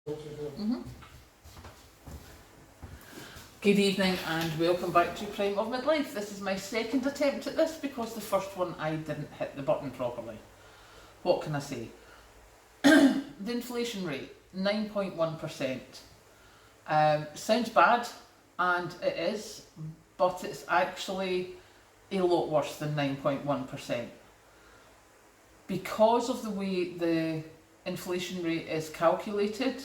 Mhm. Good evening and welcome back to Prime of Midlife. This is my second attempt at this because the first one I didn't hit the button properly. What can I say? The inflation rate, 9.1%. Sounds bad, and it is, but it's actually a lot worse than 9.1%. Because of the way the inflation rate is calculated,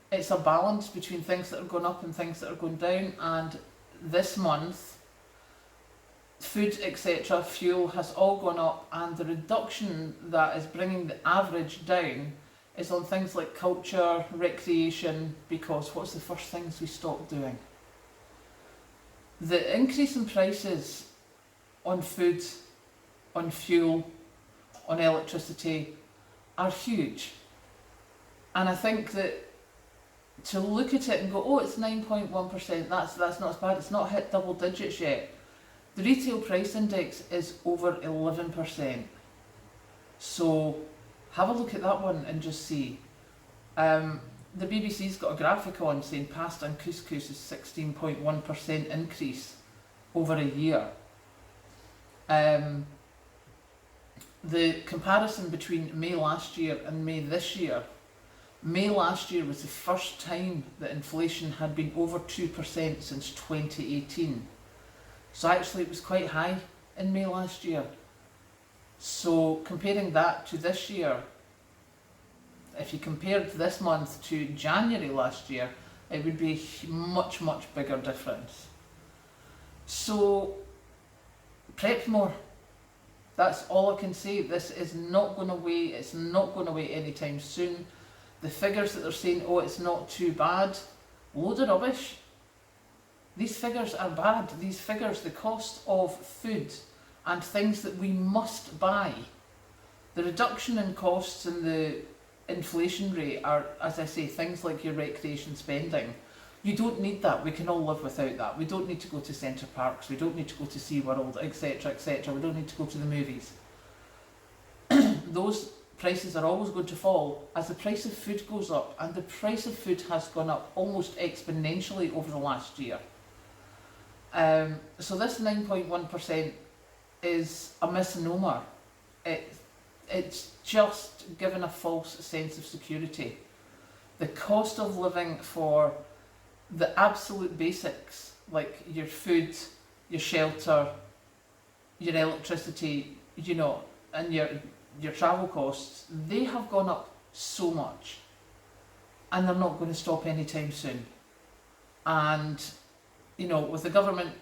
it's a balance between things that are going up and things that are going down, and this month food, etc., fuel has all gone up, and the reduction that is bringing the average down is on things like culture, recreation, because what's the first things we stopped doing? The increase in prices on food, on fuel, on electricity are huge, and I think that to look at it and go, oh, it's 9.1%, that's not as bad, it's not hit double digits yet. The retail price index is over 11%. So have a look at that one and just see. The BBC's got a graphic on saying pasta and couscous is 16.1% increase over a year. The comparison between May last year and May this year, May last year was the first time that inflation had been over 2% since 2018. So actually it was quite high in May last year. So comparing that to this year, if you compared this month to January last year, it would be a much, much bigger difference. So prep more. That's all I can say. This is not going away. It's not going away anytime soon. The figures that they're saying, oh, it's not too bad, load of rubbish. These figures are bad. These figures, the cost of food and things that we must buy, the reduction in costs and the inflation rate are, as I say, things like your recreation spending. You don't need that. We can all live without that. We don't need to go to Centre Parks. We don't need to go to SeaWorld, etc., etc. We don't need to go to the movies. Those prices are always going to fall as the price of food goes up, and the price of food has gone up almost exponentially over the last year. So this 9.1% is a misnomer. It's just given a false sense of security. The cost of living for the absolute basics, like your food, your shelter, your electricity, and your travel costs, they have gone up so much, and they're not going to stop anytime soon. And with the government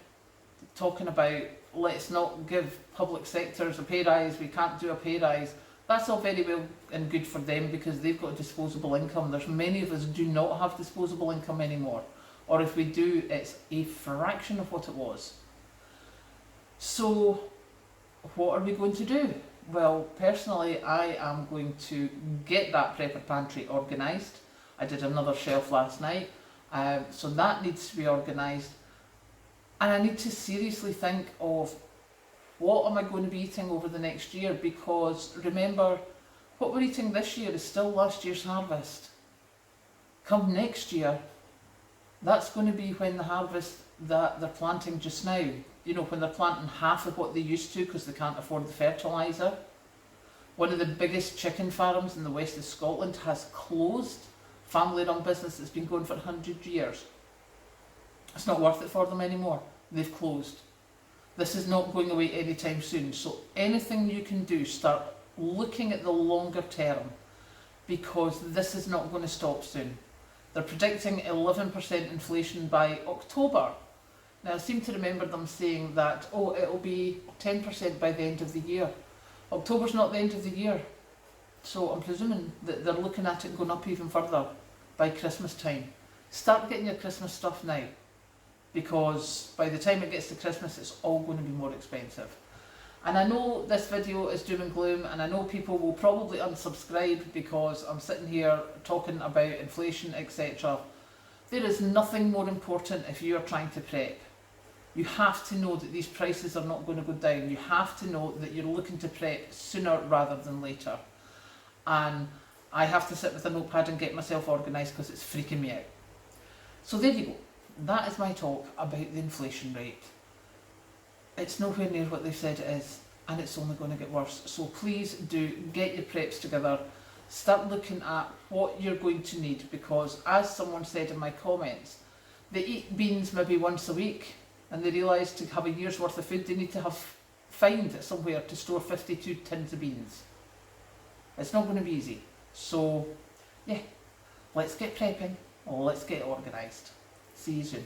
talking about let's not give public sectors a pay rise, we can't do a pay rise, that's all very well and good for them because they've got disposable income. There's many of us do not have disposable income anymore, or if we do, it's a fraction of what it was. So what are we going to do? Well, personally, I am going to get that prepper pantry organised. I did another shelf last night, so that needs to be organised. And I need to seriously think of what am I going to be eating over the next year, because remember, what we're eating this year is still last year's harvest. Come next year, that's going to be when the harvest that they're planting just now, when they're planting half of what they used to because they can't afford the fertiliser. One of the biggest chicken farms in the west of Scotland has closed, family-run business that's been going for 100 years. It's not worth it for them anymore. They've closed. This is not going away anytime soon. So anything you can do, start looking at the longer term, because this is not going to stop soon. They're predicting 11% inflation by October. Now, I seem to remember them saying that, it'll be 10% by the end of the year. October's not the end of the year, so I'm presuming that they're looking at it going up even further by Christmas time. Start getting your Christmas stuff now, because by the time it gets to Christmas, it's all going to be more expensive. And I know this video is doom and gloom, and I know people will probably unsubscribe because I'm sitting here talking about inflation, etc. There is nothing more important if you are trying to prep. You have to know that these prices are not going to go down. You have to know that you're looking to prep sooner rather than later. And I have to sit with a notepad and get myself organised because it's freaking me out. So there you go. That is my talk about the inflation rate. It's nowhere near what they've said it is, and it's only going to get worse. So please do get your preps together. Start looking at what you're going to need, because as someone said in my comments, they eat beans maybe once a week and they realise to have a year's worth of food they need to find somewhere to store 52 tins of beans. It's not going to be easy. So yeah, let's get prepping, let's get organised. See you soon.